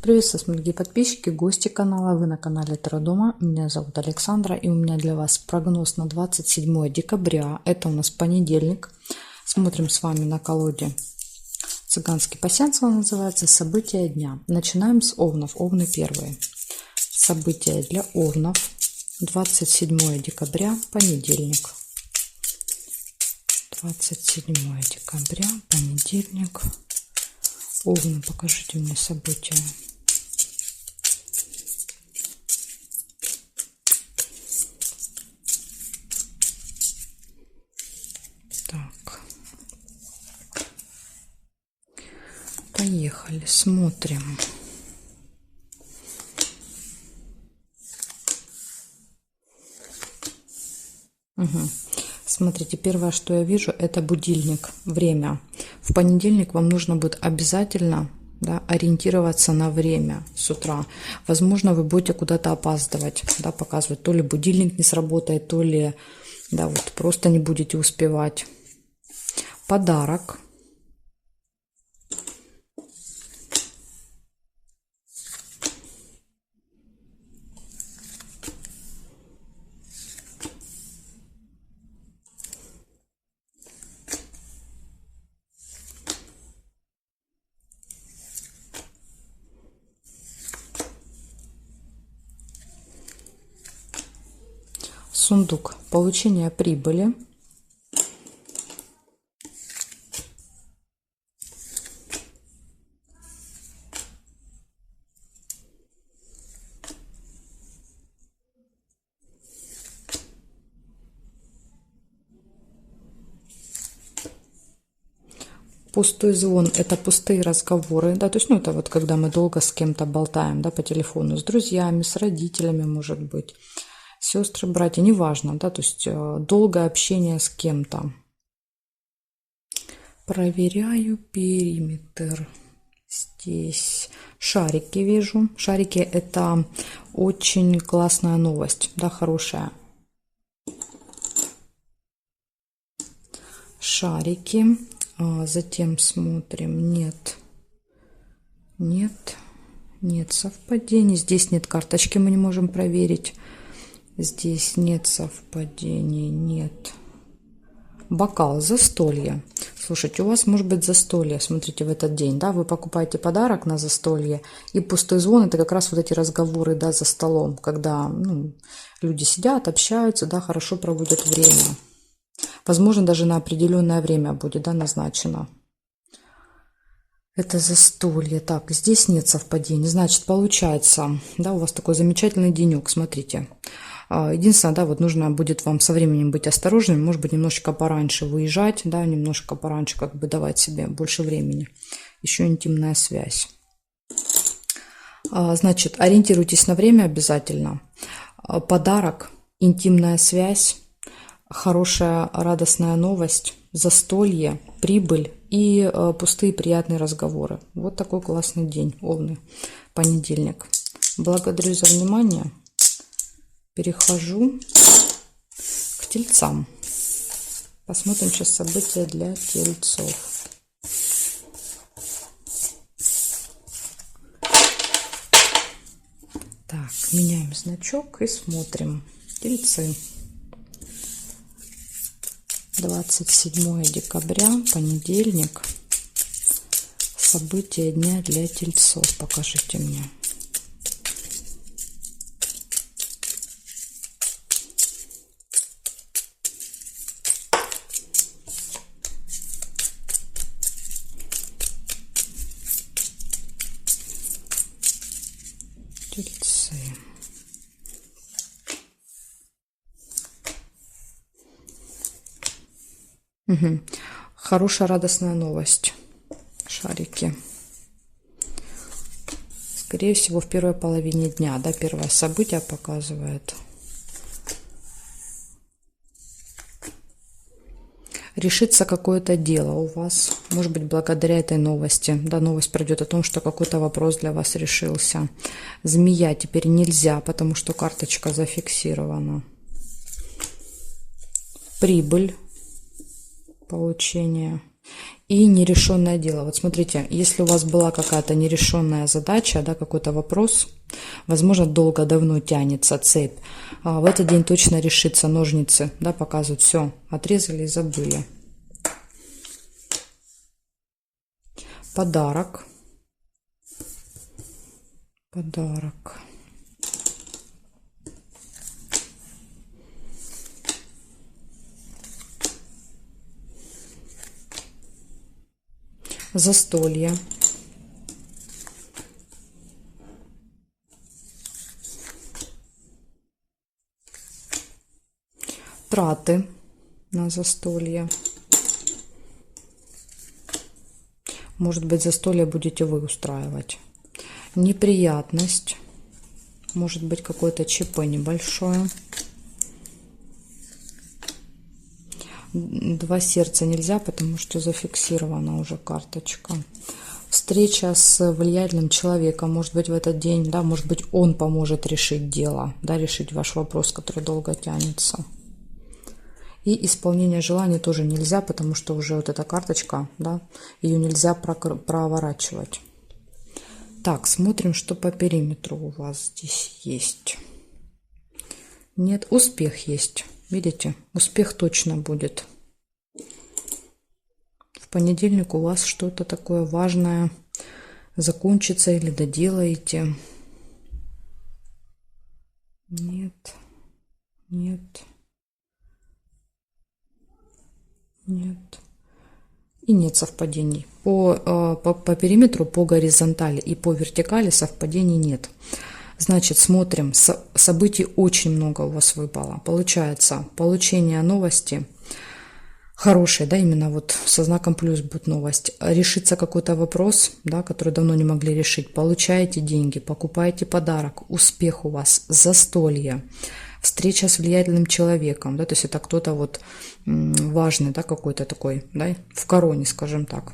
Приветствую, дорогие подписчики, гости канала. Вы на канале Таро Дома. Меня зовут Александра, и у меня для вас прогноз на 27 декабря. Это у нас понедельник. Смотрим с вами на колоде цыганский пасьянс, он называется, события дня. Начинаем с овнов. Овны первые. События для овнов. 27 декабря, понедельник. 27 декабря, понедельник. Овны, покажите мне события. Так. Поехали, смотрим. Угу. Смотрите, первое, что я вижу, это будильник, время. В понедельник вам нужно будет обязательно, да, ориентироваться на время с утра. Возможно, вы будете куда-то опаздывать, да, показывать. То ли будильник не сработает, то ли, да, вот просто не будете успевать. Подарок. Сундук. Получение прибыли. Пустой звон – это пустые разговоры, да, то есть, ну, это вот когда мы долго с кем-то болтаем, да, по телефону, с друзьями, с родителями, может быть, сестры, братья, неважно, да, то есть долгое общение с кем-то. Проверяю периметр. Здесь шарики вижу. Шарики – это очень классная новость, да, хорошая. Шарики. Затем смотрим. Нет совпадений. Здесь нет карточки, мы не можем проверить. Здесь нет совпадений, нет. Бокал, застолье. Слушайте, у вас может быть застолье, смотрите, в этот день, да, вы покупаете подарок на застолье, и пустой звон – это как раз вот эти разговоры, да, за столом, когда, ну, люди сидят, общаются, да, хорошо проводят время. Возможно, даже на определенное время будет, да, назначено. Это застолье. Так, здесь нет совпадений. Значит, получается, да, у вас такой замечательный денек, смотрите. Единственное, да, вот нужно будет вам со временем быть осторожным, может быть, немножечко пораньше выезжать, да, немножко пораньше как бы давать себе больше времени. Еще интимная связь. Значит, ориентируйтесь на время обязательно. Подарок, интимная связь, хорошая радостная новость, застолье, прибыль и пустые приятные разговоры. Вот такой классный день, овны, понедельник. Благодарю за внимание. Перехожу к тельцам. Посмотрим сейчас события для тельцов. Так, меняем значок и смотрим. Тельцы. 27 декабря, понедельник. События дня для тельцов. Покажите мне. Тельцы. Угу. Хорошая радостная новость. Шарики. Скорее всего, в первой половине дня, да, первое событие показывает. Решится какое-то дело у вас, может быть, благодаря этой новости. Да, новость пройдет о том, что какой-то вопрос для вас решился. Змея теперь нельзя, потому что карточка зафиксирована. Прибыль. Получение. и нерешенное дело. Вот смотрите, если у вас была какая-то нерешенная задача, да, какой-то вопрос, возможно, долго, давно тянется цепь, в этот день точно решится. Ножницы, да, показывают, все, отрезали и забыли. Подарок. Подарок. Застолье. Траты на застолье. Может быть, застолье будете вы устраивать. Неприятность. Может быть, какое-то ЧП небольшое. Два сердца нельзя, потому что зафиксирована уже карточка. Встреча с влиятельным человеком. Может быть, в этот день, да, может быть, он поможет решить дело, да, решить ваш вопрос, который долго тянется. И исполнение желаний тоже нельзя, потому что уже вот эта карточка, да, ее нельзя проворачивать. Так, смотрим, что по периметру у вас здесь есть. Нет, успех есть. Видите, успех точно будет. В понедельник у вас что-то такое важное закончится или доделаете. Нет, нет, нет. И нет совпадений. По периметру, по горизонтали и по вертикали совпадений нет. Значит, смотрим, событий очень много у вас выпало. Получается, получение новости хорошей, да, именно вот со знаком плюс будет новость. Решится какой-то вопрос, да, который давно не могли решить. Получаете деньги, покупаете подарок, успех у вас, застолье, встреча с влиятельным человеком, да, то есть это кто-то вот важный, да, какой-то такой, да, в короне, скажем так.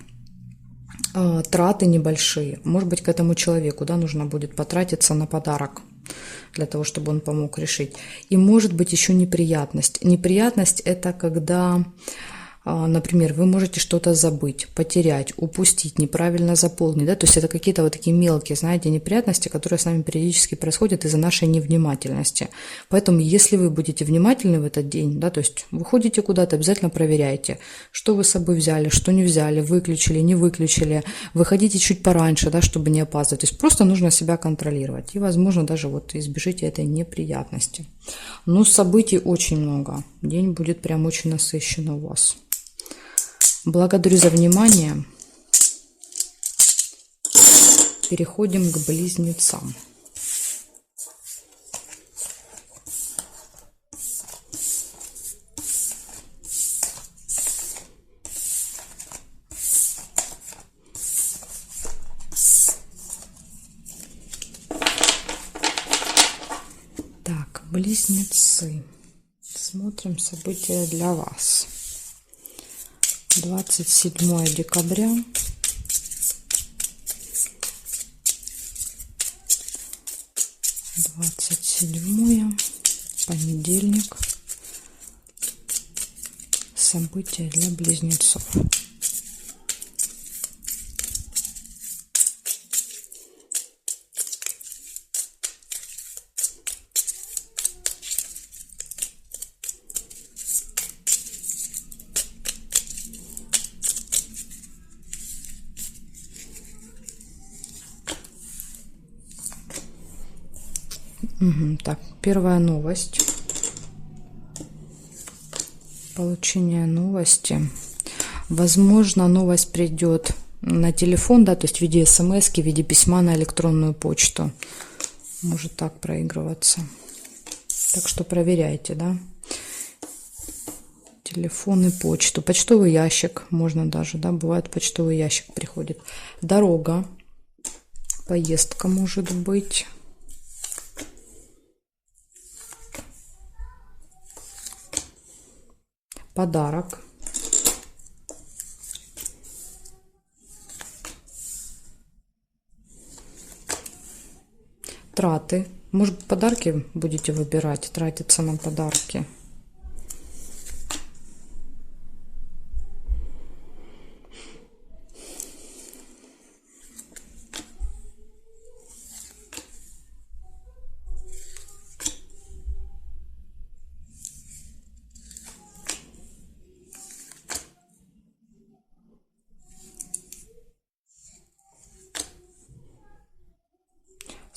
Траты небольшие, может быть, к этому человеку, да, нужно будет потратиться на подарок для того, чтобы он помог решить. И может быть еще неприятность. Неприятность — это когда, например, вы можете что-то забыть, потерять, упустить, неправильно заполнить, да, то есть это какие-то вот такие мелкие, знаете, неприятности, которые с нами периодически происходят из-за нашей невнимательности. Поэтому, если вы будете внимательны в этот день, да, то есть вы ходите куда-то, обязательно проверяйте, что вы с собой взяли, что не взяли, выключили, не выключили, выходите чуть пораньше, да, чтобы не опаздывать. То есть просто нужно себя контролировать и, возможно, даже вот избежите этой неприятности. Но событий очень много. День будет прям очень насыщенный у вас. Благодарю за внимание. Переходим к близнецам. Так, близнецы. Смотрим события для вас. 27 декабря. Двадцать седьмое, понедельник. События для близнецов. Так, первая новость. Получение новости. Возможно, новость придет на телефон, да, то есть в виде смс, в виде письма на электронную почту. Может так проигрываться. Так что проверяйте, да. Телефон и почту. Почтовый ящик можно даже, да, бывает почтовый ящик приходит. Дорога. Поездка может быть. Подарок. Траты. Может быть, подарки будете выбирать, тратиться на подарки.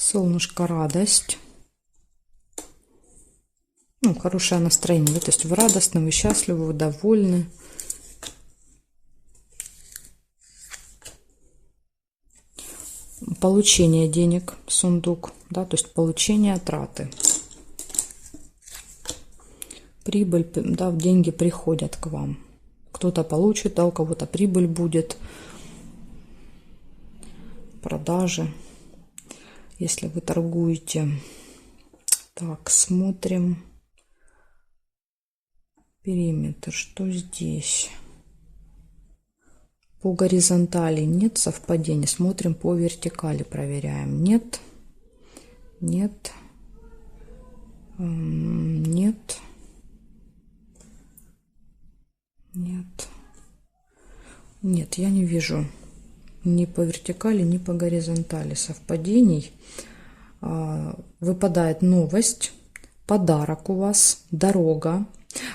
Солнышко, радость. Ну, хорошее настроение, да? То есть вы радостны, вы счастливы, вы довольны. Получение денег, сундук, да, то есть получение, траты. Прибыль, да, деньги приходят к вам. Кто-то получит, да, у кого-то прибыль будет. Продажи, если вы торгуете. Так, смотрим. Периметр, что здесь? По горизонтали нет совпадений. Смотрим по вертикали, проверяем. Нет. Нет. Нет. Нет. Нет, я не вижу ни по вертикали, ни по горизонтали совпадений. Выпадает новость, подарок у вас, дорога.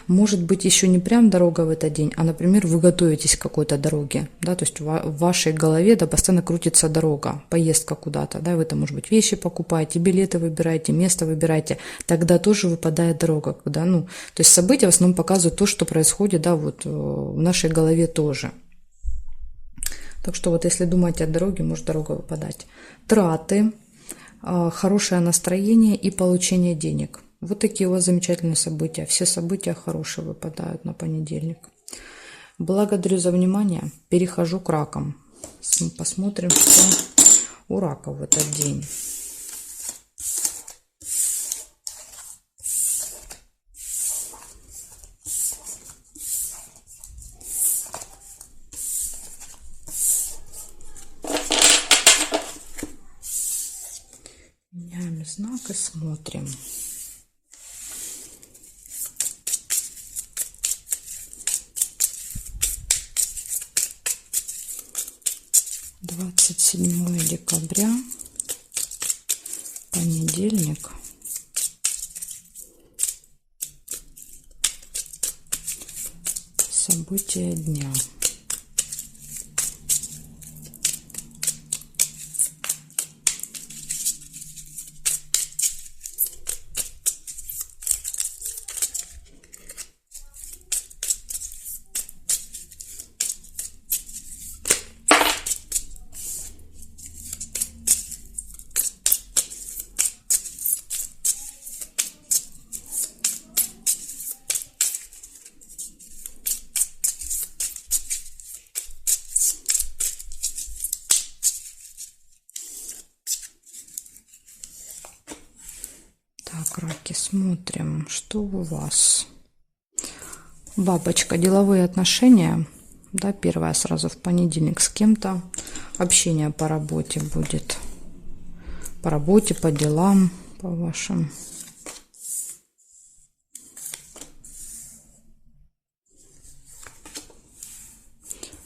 Может быть, еще не прям дорога в этот день, а, например, вы готовитесь к какой-то дороге, да, то есть в вашей голове, да, постоянно крутится дорога, поездка куда-то, да, вы там, может быть, вещи покупаете, билеты выбираете, место выбираете, тогда тоже выпадает дорога, когда, ну, то есть события в основном показывают то, что происходит, да, вот в нашей голове тоже. Так что вот если думаете о дороге, может дорога выпадать. Траты, хорошее настроение и получение денег. Вот такие у вас замечательные события. Все события хорошие выпадают на понедельник. Благодарю за внимание. Перехожу к ракам. Посмотрим, что у раков в этот день. Меняем знак и смотрим. Двадцать 27 декабря, понедельник. События дня. Так, раки, смотрим, что у вас. Бабочка, деловые отношения, да, первое сразу в понедельник с кем-то. Общение по работе будет. По работе, по делам, по вашим.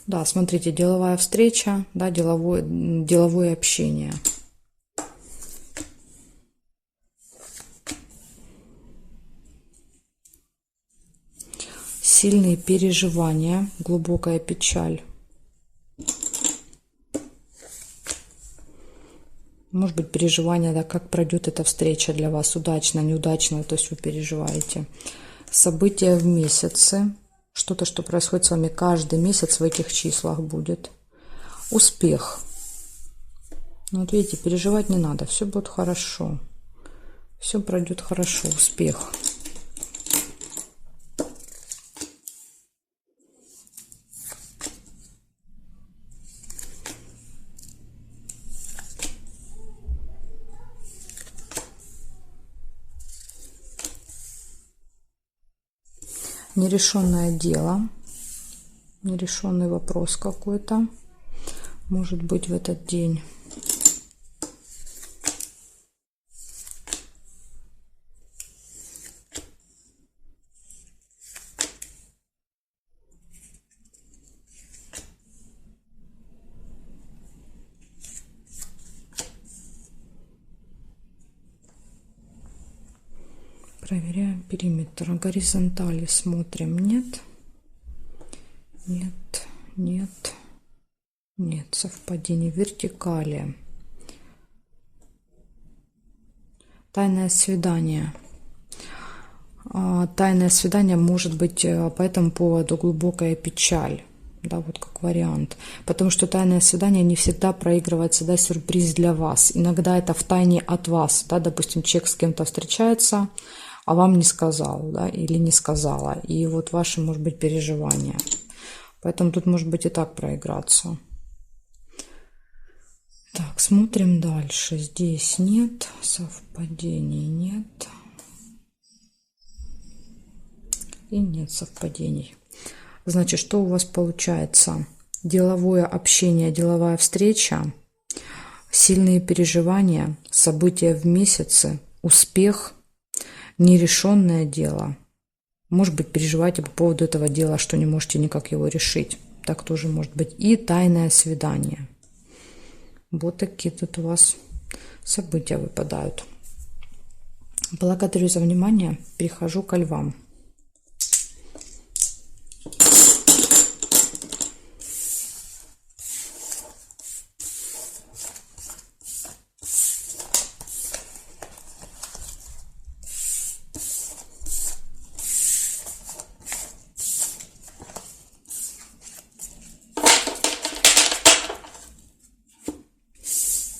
Да, смотрите, деловая встреча, да, деловое общение. Сильные переживания, глубокая печаль. Может быть, переживания, да, как пройдет эта встреча для вас, удачно, неудачно, то есть вы переживаете. События в месяце, что-то, что происходит с вами каждый месяц в этих числах будет. Успех. Ну, вот видите, переживать не надо, все будет хорошо. Все пройдет хорошо, успех. Нерешенное дело, нерешенный вопрос какой-то, может быть, в этот день. Проверяем периметр. Горизонтали смотрим. Нет. Нет. Нет. Нет. Совпадение. Вертикали. Тайное свидание. Тайное свидание может быть по этому поводу глубокая печаль. Да, вот как вариант. Потому что тайное свидание не всегда проигрывается, да, сюрприз для вас. Иногда это втайне от вас. Да, допустим, человек с кем-то встречается, а вам не сказал, да, или не сказала. И вот ваши, может быть, переживания. Поэтому тут может быть и так проиграться. Так, смотрим дальше. Здесь нет совпадений, нет. И нет совпадений. Значит, что у вас получается? Деловое общение, деловая встреча, сильные переживания, события в месяце, успех, нерешенное дело. Может быть, переживаете по поводу этого дела, что не можете никак его решить. Так тоже может быть. И тайное свидание. Вот такие тут у вас события выпадают. Благодарю за внимание. Перехожу ко львам.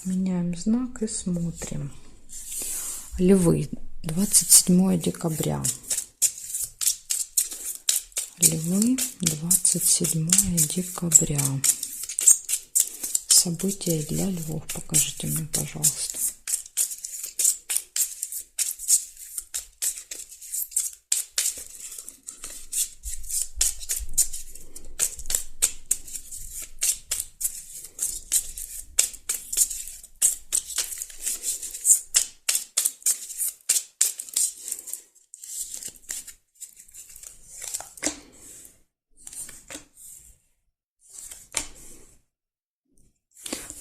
Меняем знак и смотрим. Львы. 27 декабря. Львы. 27 декабря. События для львов. Покажите мне, пожалуйста.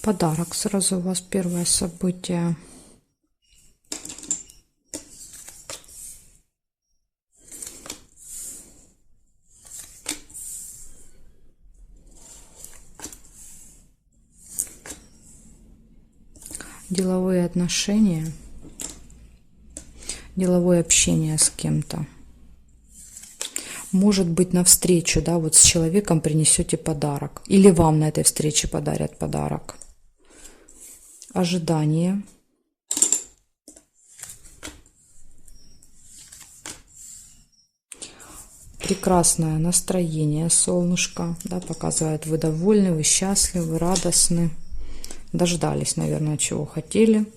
Подарок сразу у вас первое событие. Деловые отношения, деловое общение с кем-то. Может быть, на встречу, да, вот с человеком принесете подарок. Или вам на этой встрече подарят подарок. Ожидание. Прекрасное настроение, солнышко, да, показывает, вы довольны, вы счастливы, радостны. Дождались, наверное, чего хотели.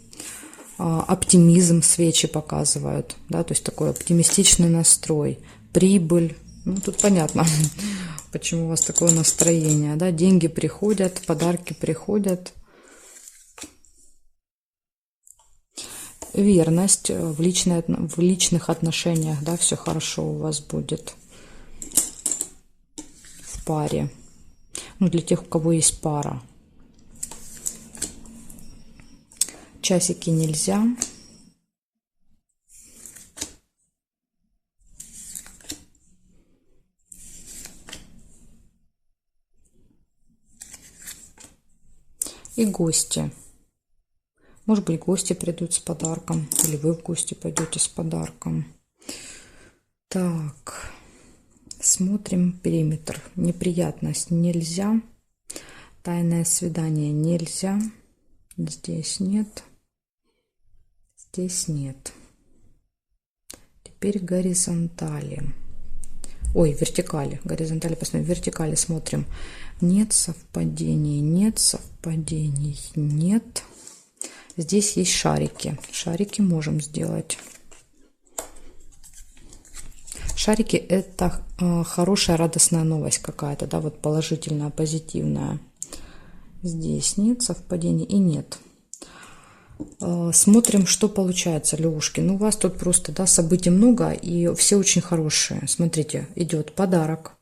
Оптимизм свечи показывают, да, то есть такой оптимистичный настрой. Прибыль. Ну, тут понятно, почему у вас такое настроение, да. Деньги приходят, подарки приходят. Верность в личных отношениях, да, все хорошо у вас будет. В паре. Ну, для тех, у кого есть пара. Часики нельзя. И гости. Может быть, гости придут с подарком, или вы в гости пойдете с подарком. Так, смотрим периметр. Неприятность нельзя. Тайное свидание нельзя. Здесь нет. Здесь нет. Теперь горизонтали. Ой, вертикали. Горизонтали посмотрим. Вертикали смотрим. Нет совпадений. Нет совпадений. Нет. Здесь есть шарики. Шарики можем сделать. Шарики — это хорошая, радостная новость какая-то, да, вот положительная, позитивная. Здесь нет совпадений и нет. Смотрим, что получается, лягушки. Ну, у вас тут просто, да, событий много, и все очень хорошие. Смотрите, идет подарок,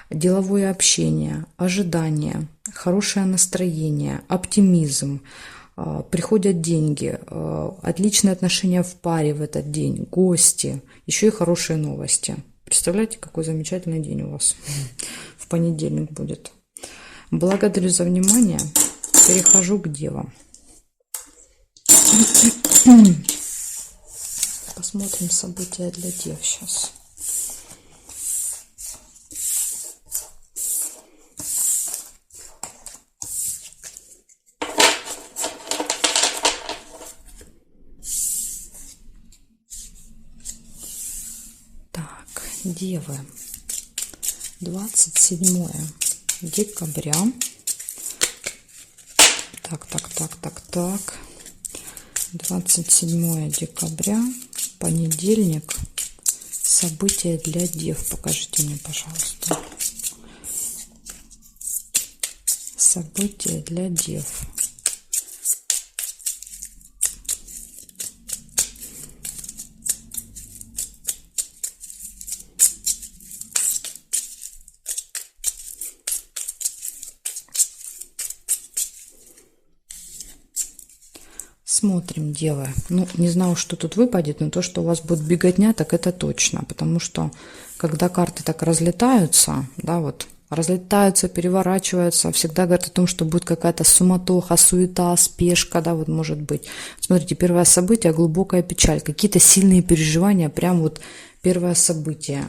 деловое общение, ожидание, хорошее настроение, оптимизм. Приходят деньги, отличные отношения в паре в этот день, гости, еще и хорошие новости. Представляете, какой замечательный день у вас в понедельник будет. Благодарю за внимание. Перехожу к девам. Смотрим события для дев сейчас. Так, девы. 27 декабря. Так. 27 декабря, понедельник. События для дев. Покажите мне, пожалуйста. События для дев. Смотрим, девы. Ну, не знаю, что тут выпадет, но то, что у вас будет беготня, так это точно. Потому что, когда карты так разлетаются, да, вот, разлетаются, переворачиваются, всегда говорят о том, что будет какая-то суматоха, суета, спешка, да, вот может быть. Смотрите, первое событие, глубокая печаль, какие-то сильные переживания, прям вот первое событие.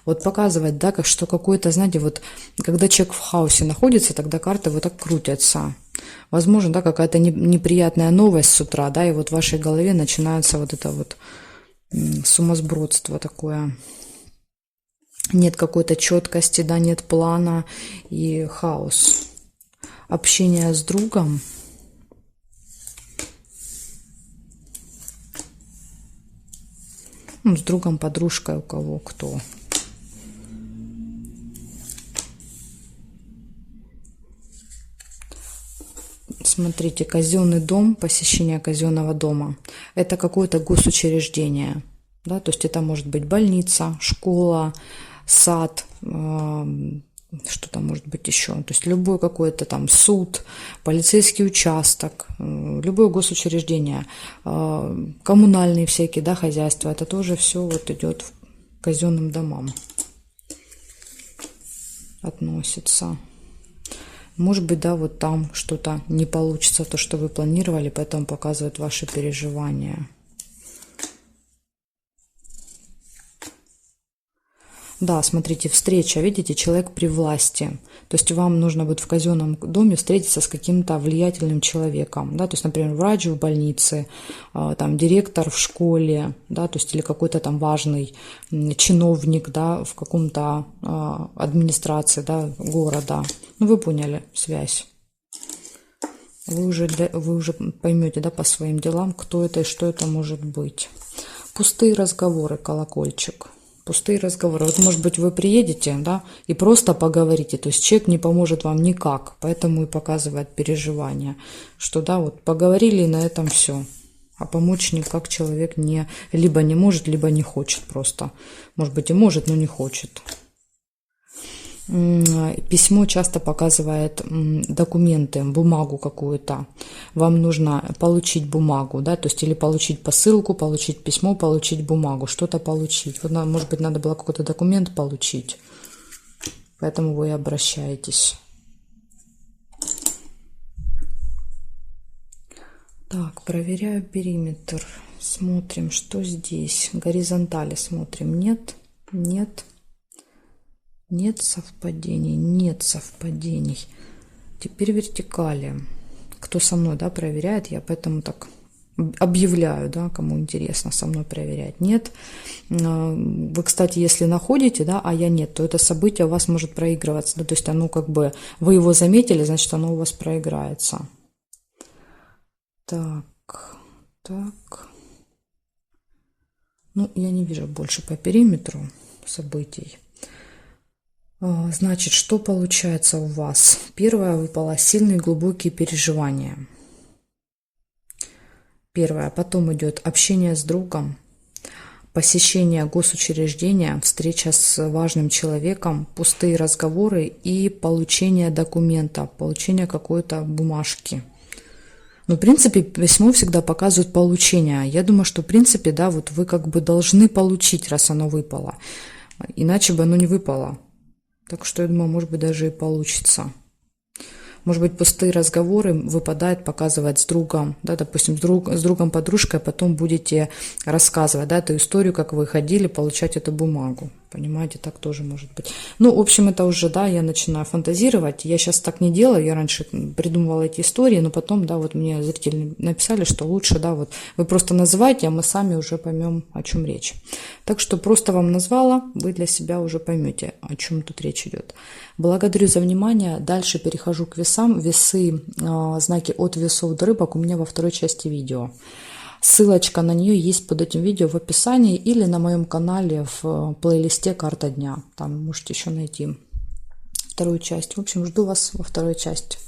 Вот показывать, да, как что какое-то, знаете, вот, когда человек в хаосе находится, тогда карты вот так крутятся. Возможно, да, какая-то неприятная новость с утра, да, и вот в вашей голове начинается вот это вот сумасбродство такое. Нет какой-то четкости, да, нет плана и хаос. Общение с другом. Ну, с другом, подружкой, у кого кто. Смотрите, казенный дом, посещение казенного дома. Это какое-то госучреждение. Да? То есть это может быть больница, школа, сад, что там может быть еще. То есть любой какой-то там суд, полицейский участок, любое госучреждение, коммунальные всякие, да, хозяйства. Это тоже все вот идет к казенным домам. Относится. Может быть, да, вот там что-то не получится, то, что вы планировали, поэтому показывают ваши переживания. Да, смотрите, встреча, видите, человек при власти. То есть вам нужно будет в казенном доме встретиться с каким-то влиятельным человеком. Да, то есть, например, врач в больнице, там, директор в школе, да, то есть, или какой-то там важный чиновник, да, в каком-то администрации, да, города. Ну, вы поняли связь. Вы уже поймете, да, по своим делам, кто это и что это может быть. Пустые разговоры, колокольчик. Пустые разговоры. Вот, может быть, вы приедете, да, и просто поговорите. То есть человек не поможет вам никак, поэтому и показывает переживания, что, да, вот поговорили, и на этом все. А помочь никак человек либо не может, либо не хочет просто. Может быть, и может, но не хочет. Письмо часто показывает документы, бумагу какую-то. Вам нужно получить бумагу, да, то есть или получить посылку, получить письмо, получить бумагу, что-то получить. Вот, может быть, надо было какой-то документ получить, поэтому вы и обращаетесь. Так, проверяю периметр, смотрим, что здесь. Горизонтали смотрим, нет. Нет совпадений, нет совпадений. Теперь вертикали. Кто со мной, да, проверяет, я поэтому так объявляю, да, кому интересно со мной проверять. Нет. Вы, кстати, если находите, да, а я нет, то это событие у вас может проигрываться. Да, то есть оно как бы, вы его заметили, значит, оно у вас проиграется. Так. Ну, я не вижу больше по периметру событий. Значит, что получается у вас? Первое выпало сильные глубокие переживания. Первое. Потом идет общение с другом, посещение госучреждения, встреча с важным человеком, пустые разговоры и получение документа, получение какой-то бумажки. Но, в принципе, письмо всегда показывает получение. Я думаю, что, в принципе, да, вот вы как бы должны получить, раз оно выпало. Иначе бы оно не выпало. Так что, я думаю, может быть, даже и получится. может быть, пустые разговоры выпадает показывать с другом, да, допустим, с другом, подружкой, а потом будете рассказывать, да, эту историю, как вы ходили получать эту бумагу. Понимаете, так тоже может быть. Ну, в общем, это уже, да, я начинаю фантазировать. Я сейчас так не делаю, я раньше придумывала эти истории, но потом, да, вот мне зрители написали, что лучше, да, вот вы просто называйте, а мы сами уже поймем, о чем речь. Так что просто вам назвала, вы для себя уже поймете, о чем тут речь идет. Благодарю за внимание. Дальше перехожу к весам. Весы, знаки от весов до рыбок у меня во второй части видео. Ссылочка на нее есть под этим видео в описании или на моем канале в плейлисте «Карта дня». Там можете еще найти вторую часть. В общем, жду вас во второй части.